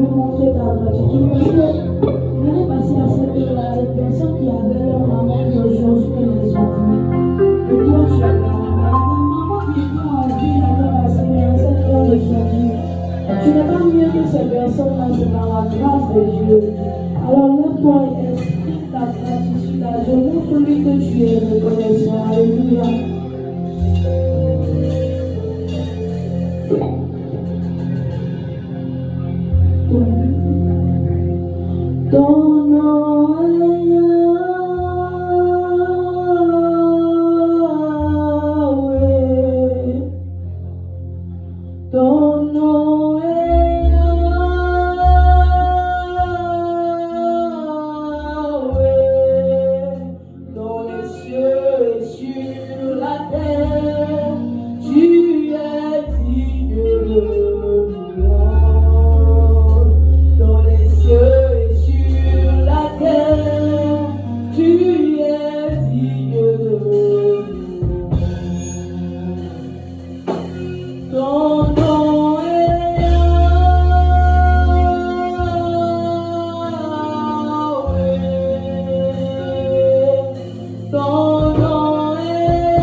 lui montrer ta gratitude parce que l'année passée à cette heure-là, les personnes qui avaient leur maman qui aujourd'hui ne les ont plus. Et toi, tu es là. La maman qui était en vie l'année passée, mais à cette heure de son vie, tu n'es pas mieux que ces personnes-là, c'est par la grâce de Dieu. Alors lève-toi et exprime ta gratitude à Dieu. Montre-lui que tu es reconnaissant. Alléluia. Ton nom est Yahweh. Ton nom est Yahweh. Dans les cieux et sur la terre, tu es digne de louange. Dans les cieux et sur la terre, tu es digne de louange. Ton nom est Yahweh. Ton nom est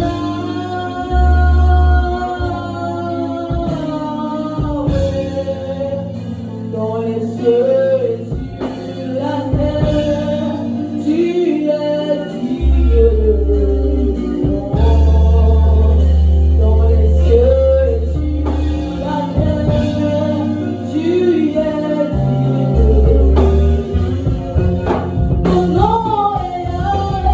Yahweh. Dans les cieux et sur la terre, tu es digne de louange. Dans les cieux et sur la terre, tu es digne de louange. Ton nom est Yahweh.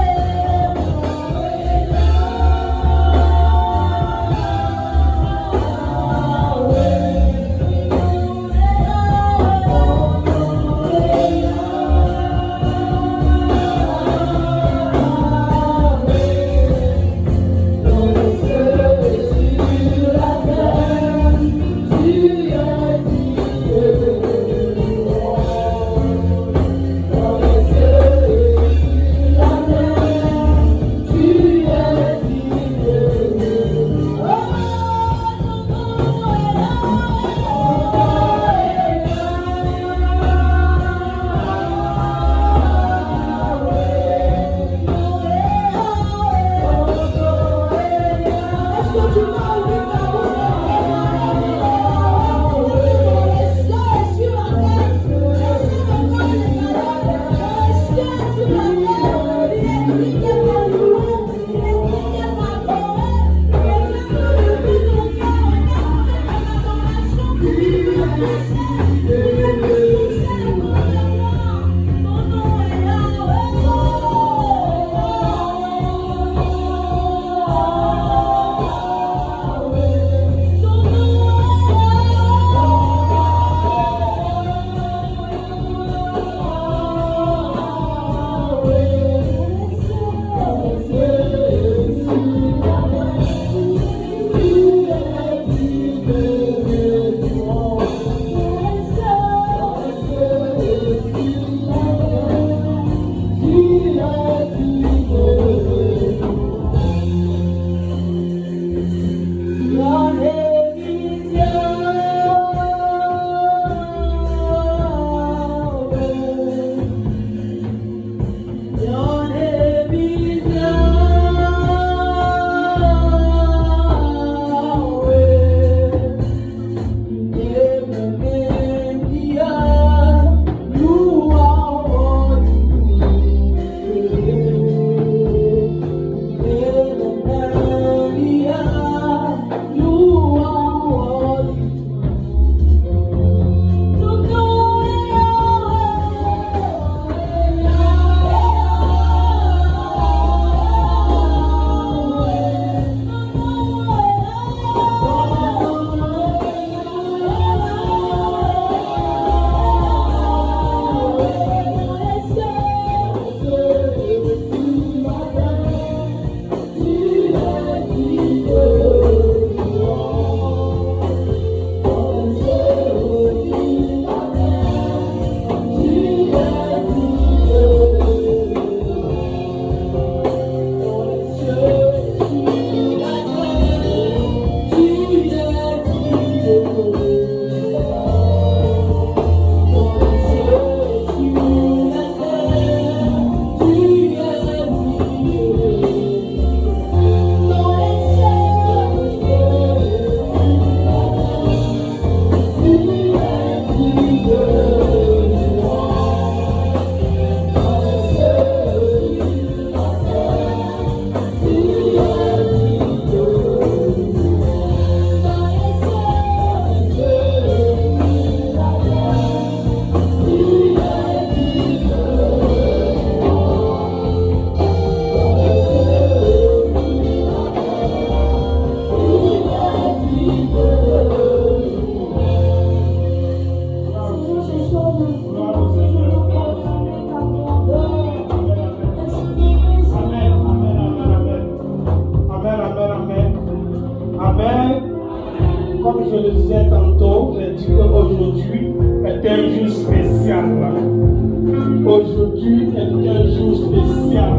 Aujourd'hui est un jour spécial.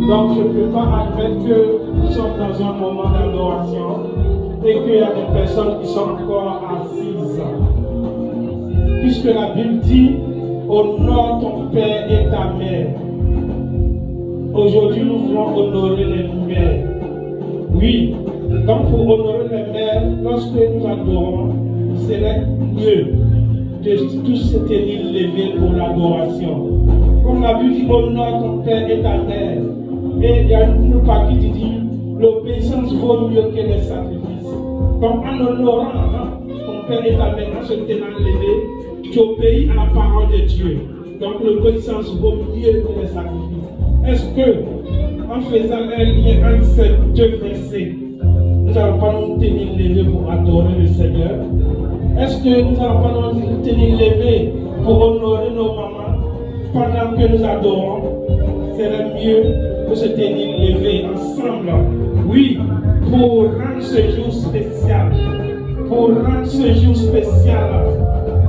Donc je ne peux pas admettre que nous sommes dans un moment d'adoration et qu'il y a des personnes qui sont encore assises. Puisque la Bible dit, honore ton père et ta mère. Aujourd'hui nous voulons honorer les mères. Oui, donc pour honorer les mères, lorsque nous adorons, il serait mieux de tous se tenir levés pour l'adoration. Comme la Bible dit, honore ton père et ta mère. Et il y a une partie qui dit, l'obéissance vaut mieux que les sacrifices. Donc en honorant ton père et ta mère, en se tenant levé, tu obéis à la parole de Dieu. Donc l'obéissance vaut mieux que les sacrifices. Est-ce que, en faisant un lien entre ces deux versets, nous n'allons pas nous tenir levés pour adorer le Seigneur? Est-ce que nous n'allons pas nous tenir levés pour honorer nos mamans pendant que nous adorons? C'est mieux de se tenir levés ensemble. Oui, pour rendre ce jour spécial. Pour rendre ce jour spécial,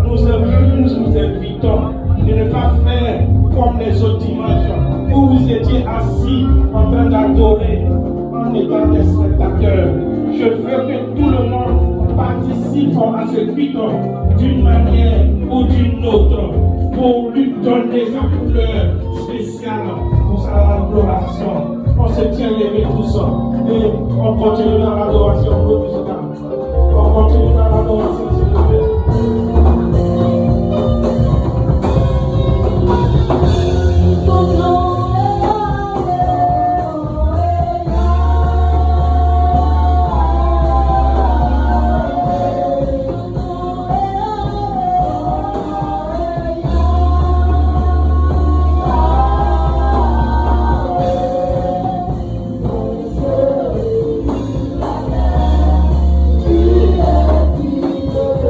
nous vous invitons de ne pas faire comme les autres dimanches où vous étiez assis en train d'adorer en étant des spectateurs. Je veux que tout le monde participe à ce culte d'une manière ou d'une autre pour lui donner sa couleur spéciale pour sa adoration. On se tient levé tous et on continue dans l'adoration. On continue dans l'adoration, s'il vous plaît. Tu es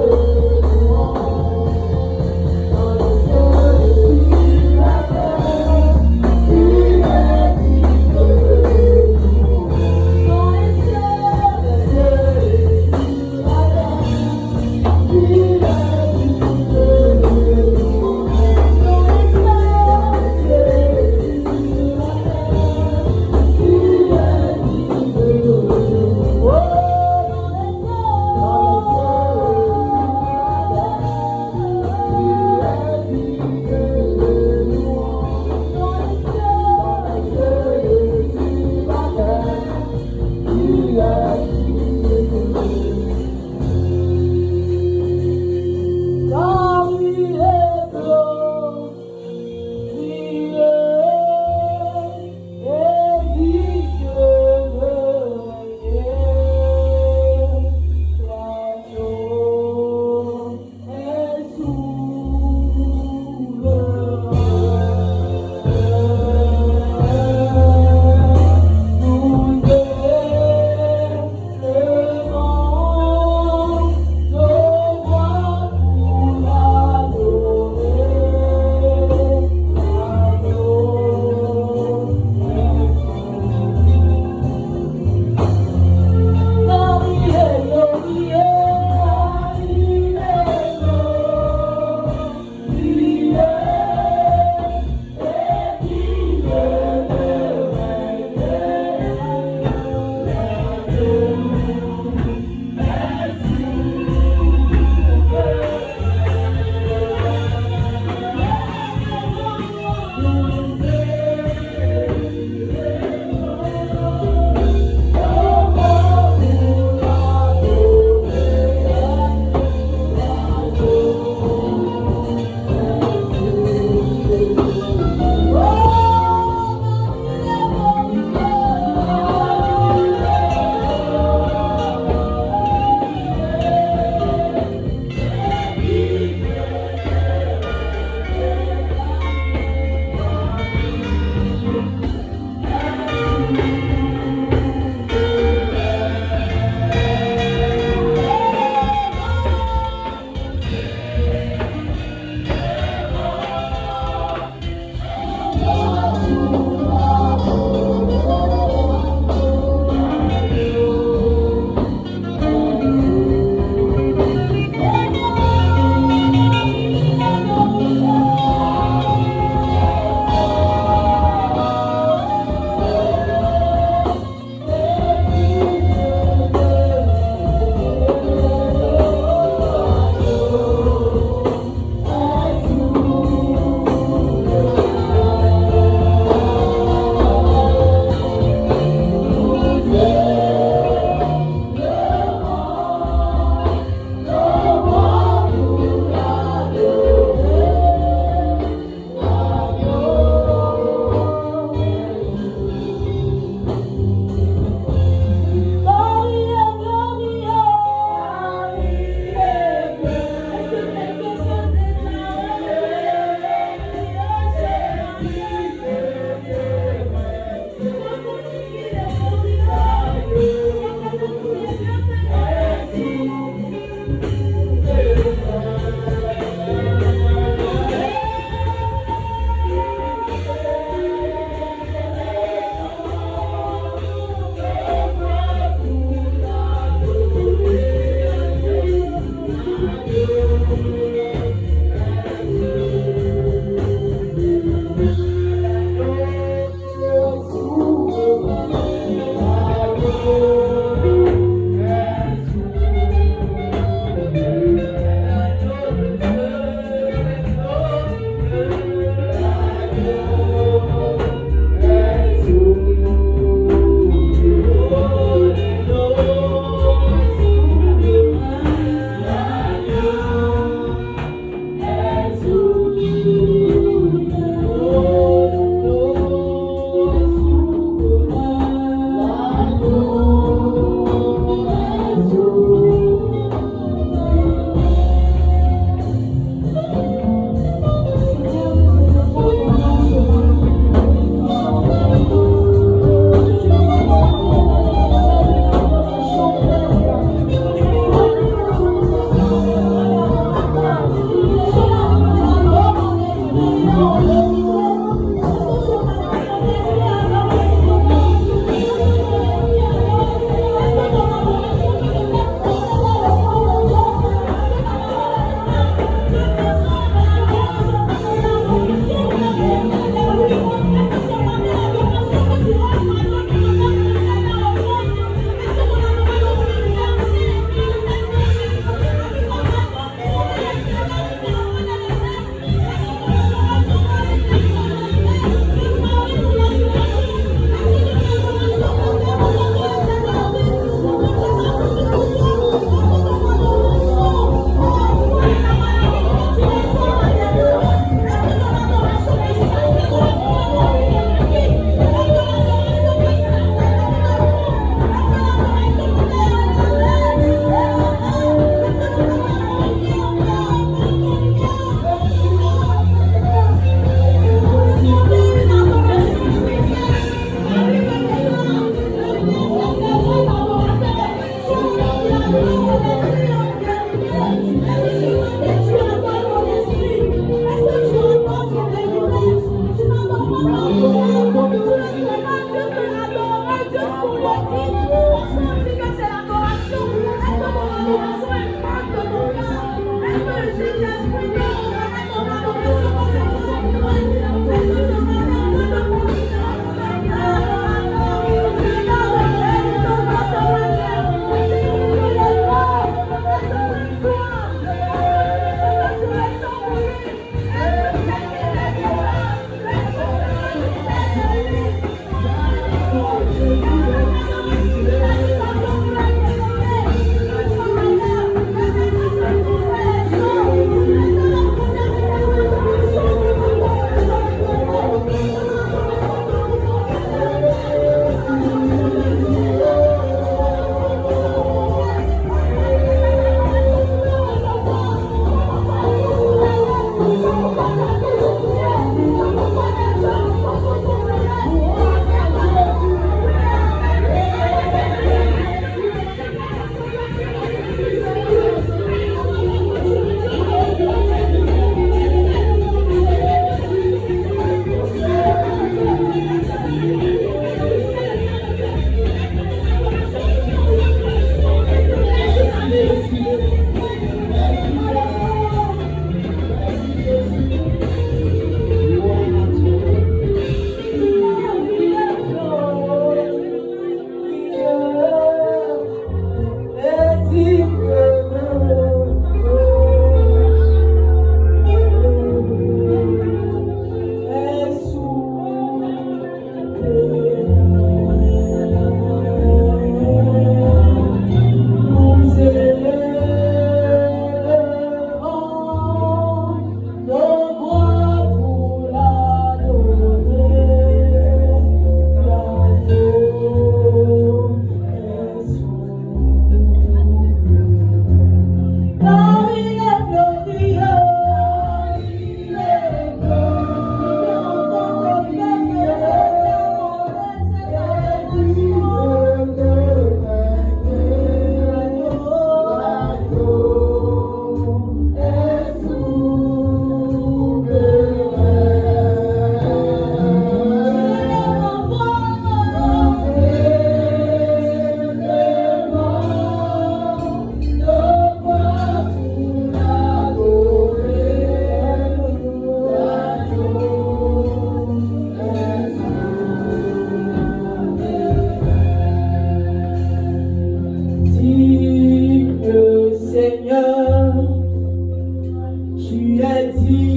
tu es dit.